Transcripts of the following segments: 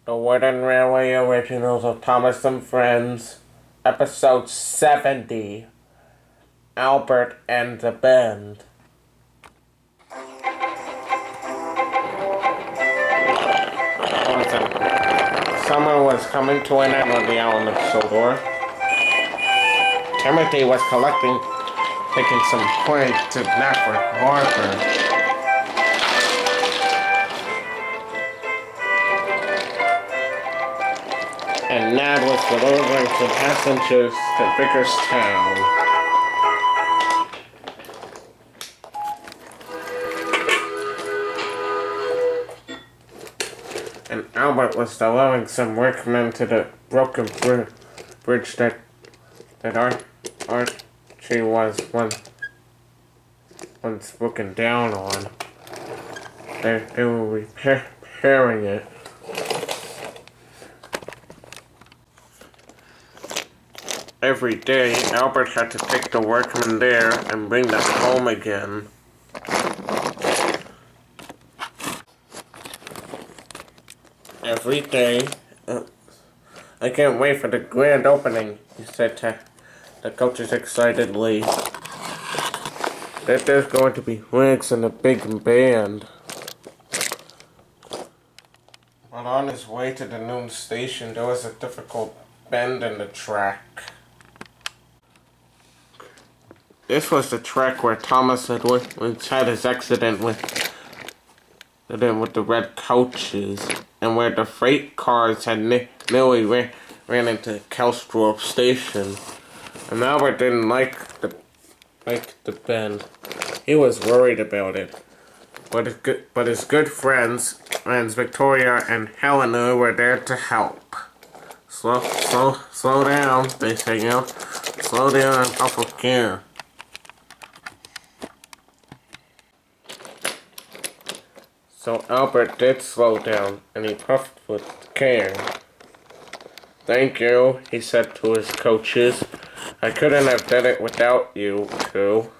The Wooden Railway Originals of Thomas and Friends, Episode 70, Albert and the Band. Summer was coming to an end on the island of Sodor. Timothy was taking some points to Knapford Harbor. And Ned was delivering some passengers to Vickerstown. And Albert was delivering some workmen to the broken bridge that Archie was once broken down on. They were repairing it. Every day, Albert had to take the workmen there and bring them home again. Every day. I can't wait for the grand opening, he said to the coaches excitedly. That there's going to be Riggs and a big band. But on his way to the noon station, there was a difficult bend in the track. This was the track where Thomas had his accident with the red coaches, and where the freight cars had nearly ran into Kelsthorpe Station. And Albert didn't like the bend. He was worried about it. But his good friends Victoria and Helena were there to help. Slow down, they sang out. Slow down and puff with care. So Albert did slow down, and he puffed with care. Thank you, he said to his coaches. I couldn't have done it without you two.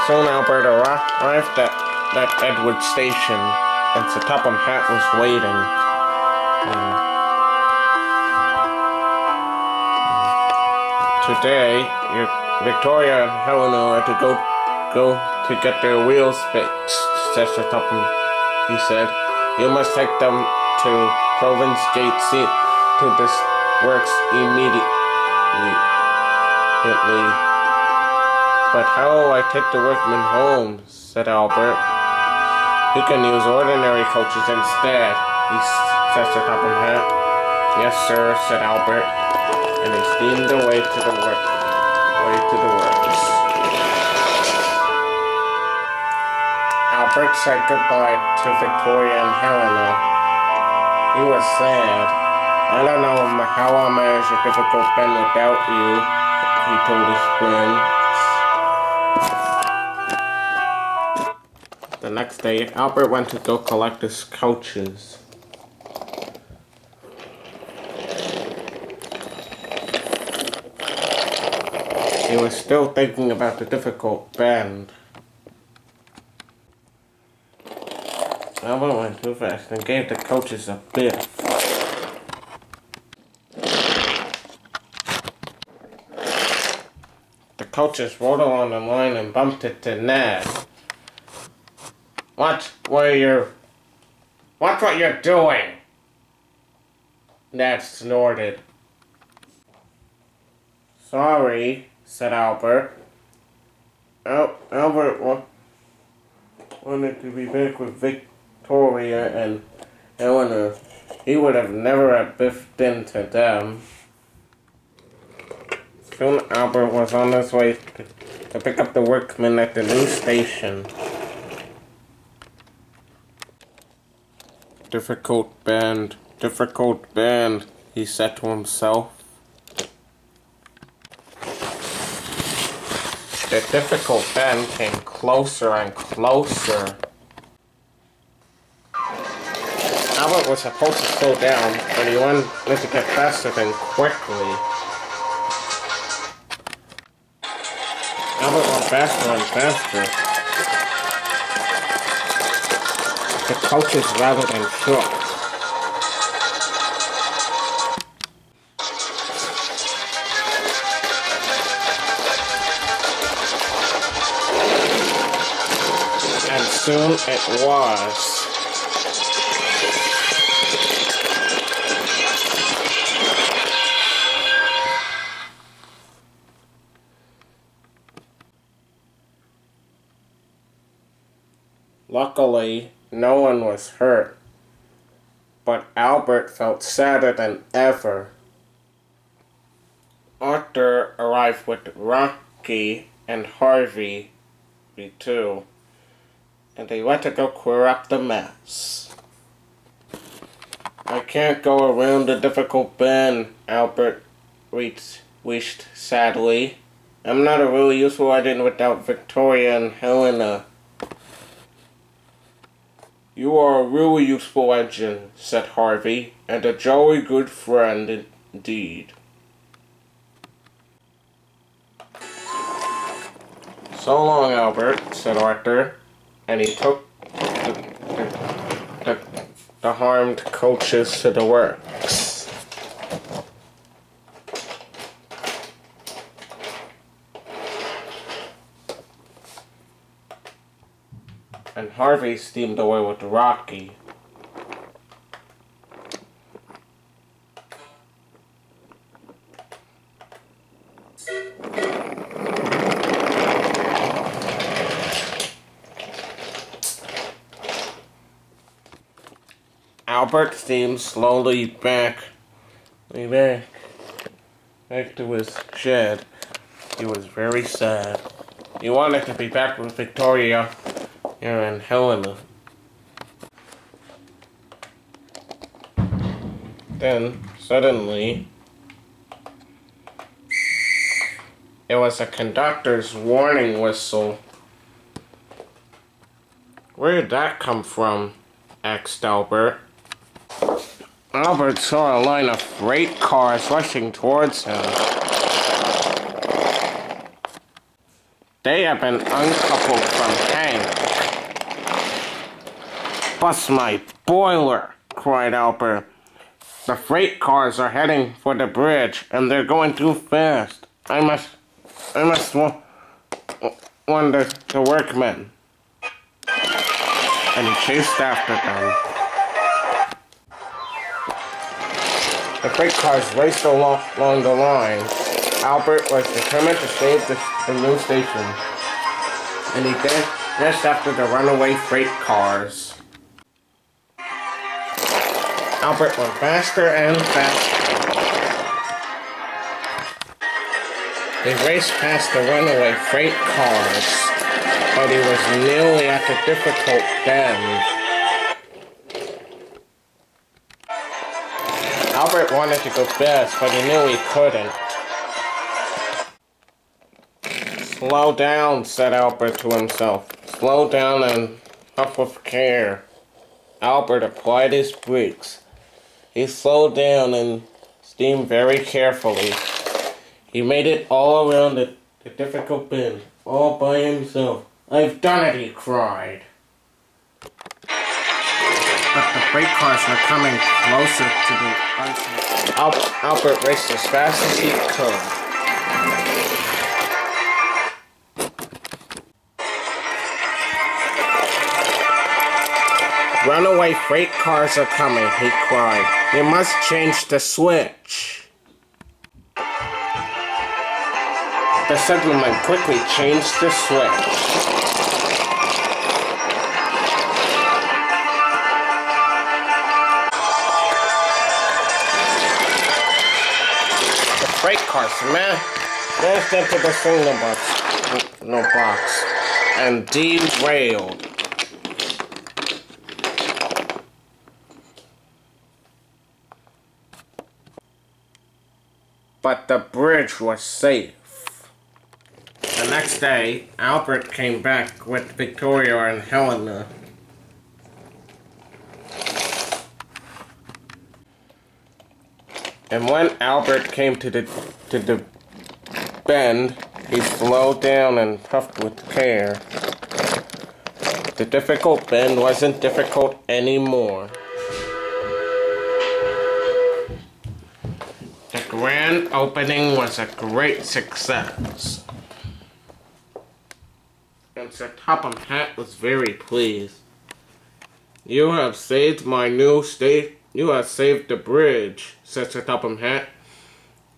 Soon Albert arrived at Edward Station, and Sir Topham Hatt was waiting. Today, Victoria and Helena are to go to get their wheels fixed, said Sir Topham. He said, you must take them to Province Gate to this works immediately. But how will I take the workmen home? Said Albert. You can use ordinary coaches instead, said Sir Topham Hatt. Yes, sir, said Albert, and he steamed away to the works. Albert said goodbye to Victoria and Helena. He was sad. I don't know how I'll manage a difficult bend without you, he told his friend. The next day, Albert went to go collect his coaches. He was still thinking about the difficult bend. Albert went too fast and gave the coaches a biff. The coaches rolled along the line and bumped into Ned. Watch what you're doing, Ned snorted. Sorry, said Albert. Albert wanted to be back with Victoria and Eleanor. He would have never biffed into them. Soon Albert was on his way to pick up the workmen at the new station. Difficult band, he said to himself. The difficult bend came closer and closer. Albert was supposed to slow down, but he wanted to get faster than quickly. Albert went faster and faster. The coaches rather than shook. And soon it was. Luckily, no one was hurt, but Albert felt sadder than ever. Arthur arrived with Rocky and Harvey, too, and they went to go clear up the mess. I can't go around the difficult bend, Albert wished sadly. I'm not a really useful agent without Victoria and Helena. You are a really useful agent, said Harvey, and a jolly good friend indeed. So long, Albert, said Arthur, and he took the harmed coaches to the works. And Harvey steamed away with Rocky. Albert steamed slowly back to his shed. He was very sad. He wanted to be back with Victoria and Helena. Then, suddenly, it was a conductor's warning whistle. Where did that come from? Asked Albert. Albert saw a line of freight cars rushing towards him. They had been uncoupled from Hank. Bust my boiler, cried Albert. The freight cars are heading for the bridge, and they're going too fast. I must warn the workmen. And he chased after them. The freight cars raced along the line. Albert was determined to save the new station, and he dashed after the runaway freight cars. Albert went faster and faster. He raced past the runaway freight cars, but he was nearly at the difficult bend. Albert wanted to go fast, but he knew he couldn't. Slow down, said Albert to himself. Slow down and puff with care. Albert applied his brakes. He slowed down and steamed very carefully. He made it all around the difficult bend, all by himself. I've done it, he cried. But the freight cars were coming closer to the unseen. Albert raced as fast as he could. Runaway freight cars are coming, he cried. You must change the switch. The signalman quickly changed the switch. The freight cars smashed into the signal box and derailed. But the bridge was safe. The next day, Albert came back with Victoria and Helena. And when Albert came to the bend, he slowed down and puffed with care. The difficult bend wasn't difficult anymore. The grand opening was a great success. And Sir Topham Hatt was very pleased. "You have saved my new state. You have saved the bridge," said Sir Topham Hatt.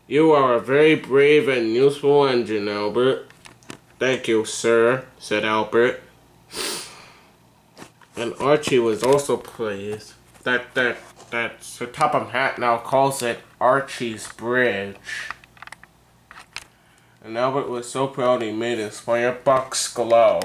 "You are a very brave and useful engine, Albert." "Thank you, sir," said Albert. And Archie was also pleased that Sir Topham Hatt now calls it Archie's Bridge. And Albert was so proud he made his firebox glow.